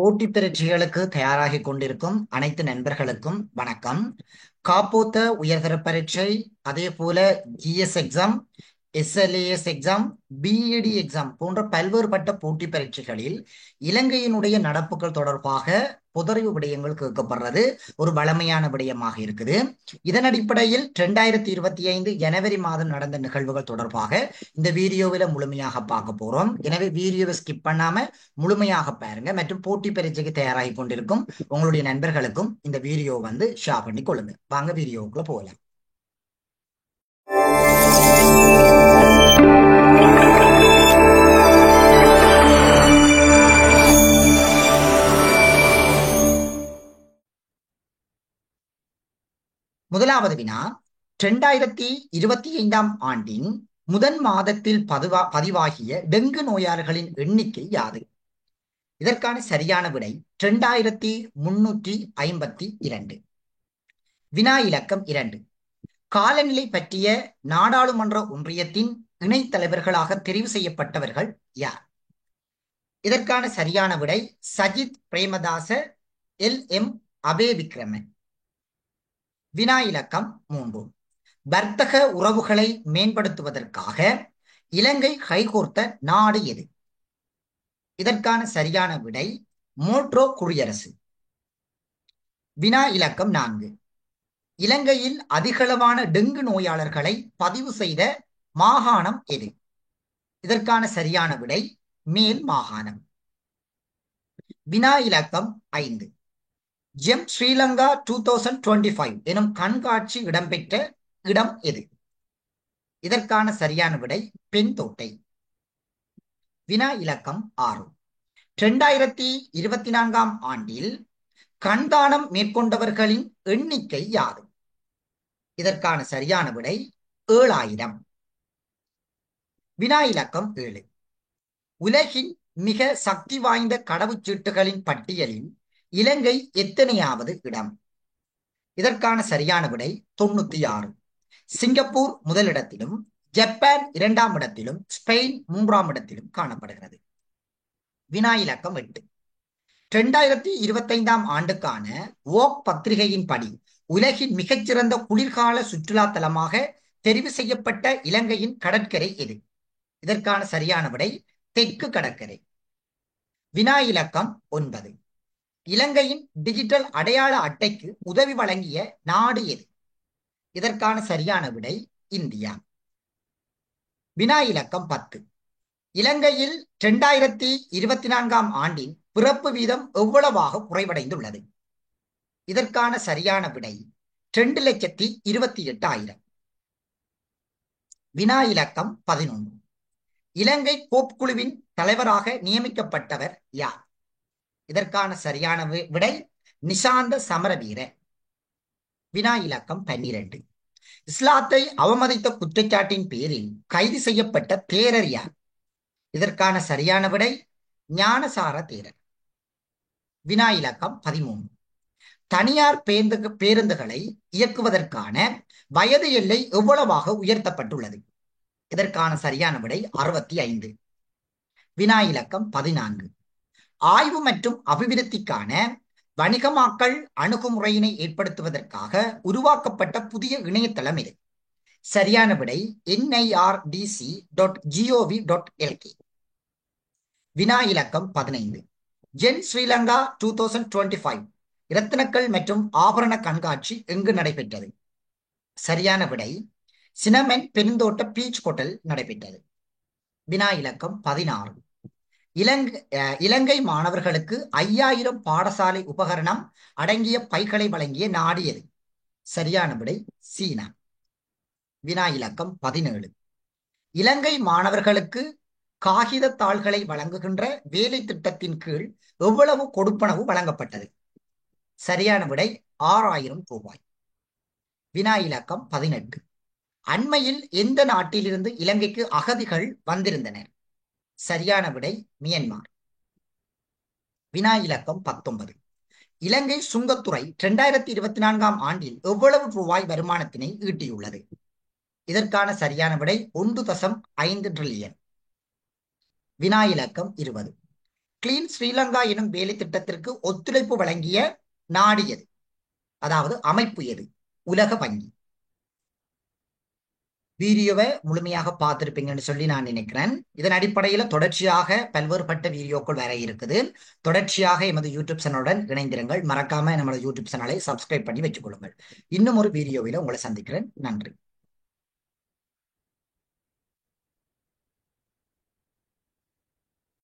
போட்டிப் பரீட்சைகளுக்கு தயாராகிக் கொண்டிருக்கும் அனைத்து நண்பர்களுக்கும் வணக்கம். காப்போத்த உயர்தர பரீட்சை, அதே போல GS exam, SLAS exam, PET exam போன்ற பல்வேறுபட்ட போட்டி பரீட்சைகளில் இலங்கையினுடைய நடப்புகள் தொடர்பாக பொதறிவு விடயங்கள் கேட்கப்படுறது ஒரு வழமையான விடயமாக இருக்குது. இதன் அடிப்படையில் 2025 ஜனவரி மாதம் நடந்த நிகழ்வுகள் தொடர்பாக இந்த வீடியோவில் முழுமையாக பார்க்க போறோம். எனவே வீடியோவை ஸ்கிப் பண்ணாம முழுமையாக பாருங்க மற்றும் போட்டி பரீட்சைக்கு தயாராகி கொண்டிருக்கும் உங்களுடைய நண்பர்களுக்கும் இந்த வீடியோ ஷேர் பண்ணி கொள்ளுங்க. வாங்க வீடியோக்குள்ள போகலாம். முதலாவது வினா, 2025 ஆண்டின் முதல் மாதத்தில் பதிவாகிய டெங்கு நோயாளர்களின் எண்ணிக்கை யாது? இதற்கான சரியான விடை 2352. வினா இலக்கம் 2. காலநிலை பற்றிய நாடாளுமன்ற ஒன்றியத்தின் இணைத் தலைவர்களாக தெரிவு செய்யப்பட்டவர்கள் யார்? இதற்கான சரியான விடை சஜித் பிரேமதாச, எல்.எம். அபேவிக்ரமன். வினா இலக்கம் 3. வர்த்தக உறவுகளை மேம்படுத்துவதற்காக இலங்கை கைகோர்த்த நாடு எது? இதற்கான சரியான விடை மோட்ரோ குடியரசு. வினா இலக்கம் 4. இலங்கையில் அதிகளவான டெங்கு நோயாளர்களை பதிவு செய்த மாகாணம் எது? இதற்கான சரியான விடை மேல் மாகாணம். வினா இலக்கம் 5. ஜெம் ஸ்ரீலங்கா 2025 எனும் கண்காட்சி இடம்பெற்ற இடம் எது? இதற்கான சரியான விடை பெண்தோட்டை. வினா இலக்கம் 6. 2024 ஆண்டில் கண்தானம் மேற்கொண்டவர்களின் எண்ணிக்கை யாது? இதற்கான சரியான விடை 7000. வினா இலக்கம் 7. உலகின் மிக சக்தி வாய்ந்த கடவுச்சீட்டுகளின் பட்டியலில் இலங்கை எத்தனையாவது இடம்? இதற்கான சரியான விடை 96. சிங்கப்பூர் முதலிடத்திலும், ஜப்பான் 2ஆம் இடத்திலும், ஸ்பெயின் 3ஆம் இடத்திலும் காணப்படுகிறது. வினா இலக்கம் 8. 2025 ஆண்டுக்கான வோக் பத்திரிகையின் படி உலகின் மிகச்சிறந்த குளிர்கால சுற்றுலா தலமாக தெரிவு செய்யப்பட்ட இலங்கையின் கடற்கரை எது? இதற்கான சரியான விடை தெற்கு கடற்கரை. வினா இலக்கம் 9. இலங்கையின் டிஜிட்டல் அடையாள அட்டைக்கு உதவி வழங்கிய நாடு எது? இதற்கான சரியான விடை இந்தியா. வினா இலக்கம் 10. இலங்கையில் 2024 ஆண்டின் பிறப்பு வீதம் எவ்வளவாக குறைவடைந்துள்ளது? இதற்கான சரியான விடை 2,28,000. வினா இலக்கம் 11. இலங்கை கோப் குழுவின் தலைவராக நியமிக்கப்பட்டவர் யார்? இதற்கான சரியான விடை நிசாந்த சமரவீர. வினா இலக்கம் 12. இஸ்லாத்தை அவமதித்த குற்றச்சாட்டின் பேரில் கைது செய்யப்பட்ட தேரர் யார்? இதற்கான சரியான விடை ஞானசார தேரர். வினா இலக்கம் 13. தனியார் பேருந்துகளை இயக்குவதற்கான வயது எல்லை எவ்வளவாக உயர்த்தப்பட்டுள்ளது? இதற்கான சரியான விடை 65. வினா இலக்கம் 14. ஆய்வு மற்றும் அபிவிருத்திக்கான வணிகமாக்கல் அணுகுமுறையினை ஏற்படுத்துவதற்காக உருவாக்கப்பட்ட புதிய இணையதளம் இது? சரியான விடை nirdc.gov.lk. வினா இலக்கம் 15. ஜென் ஸ்ரீலங்கா 2025 இரத்தினக்கல் மற்றும் ஆபரண கண்காட்சி எங்கு நடைபெற்றது? சரியான விடை சினமென் பெருந்தோட்ட பீச் ஹோட்டல் நடைபெற்றது. வினா இலக்கம் 16. இலங்கை மாணவர்களுக்கு 5000 பாடசாலை உபகரணம் அடங்கிய பைகளை வழங்கிய நாடு எது? சரியான விடை சீனா. வினா இலக்கம் 17. இலங்கை மாணவர்களுக்கு காகித தாள்களை வழங்குகின்ற வேலை திட்டத்தின் கீழ் எவ்வளவு கொடுப்பனவு வழங்கப்பட்டது? சரியான விடை 6000 ரூபாய். வினா இலக்கம் 18. அண்மையில் எந்த நாட்டிலிருந்து இலங்கைக்கு அகதிகள் வந்திருந்தனர்? சரியான விடை மியன்மார். வினா இலக்கம் 19. இலங்கை சுங்கத்துறை 2024 ஆண்டில் எவ்வளவு ரூபாய் வருமானத்தினை ஈட்டியுள்ளது? இதற்கான சரியான விடை 1.5 டிரில்லியன். வினா இலக்கம் 20. கிளீன் ஸ்ரீலங்கா எனும் வேலை திட்டத்திற்கு ஒத்துழைப்பு வழங்கிய நாடு எது? அதாவது அமைப்பு எது? உலக வங்கி. வீடியோவை முழுமையாக பார்த்திருப்பீங்கன்னு சொல்லி நான் நினைக்கிறேன். இதன் அடிப்படையில் தொடர்ச்சியாக பல்வேறுபட்ட வீடியோக்கள் வர இருக்குது. தொடர்ச்சியாக எமது யூடியூப் சேனலுடன் இணைந்திருங்கள். மறக்காம நம்மளோட யூடியூப் சேனலை சப்ஸ்கிரைப் பண்ணி வச்சுக்கொள்ளுங்கள். இன்னும் ஒரு வீடியோவில் உங்களை சந்திக்கிறேன். நன்றி.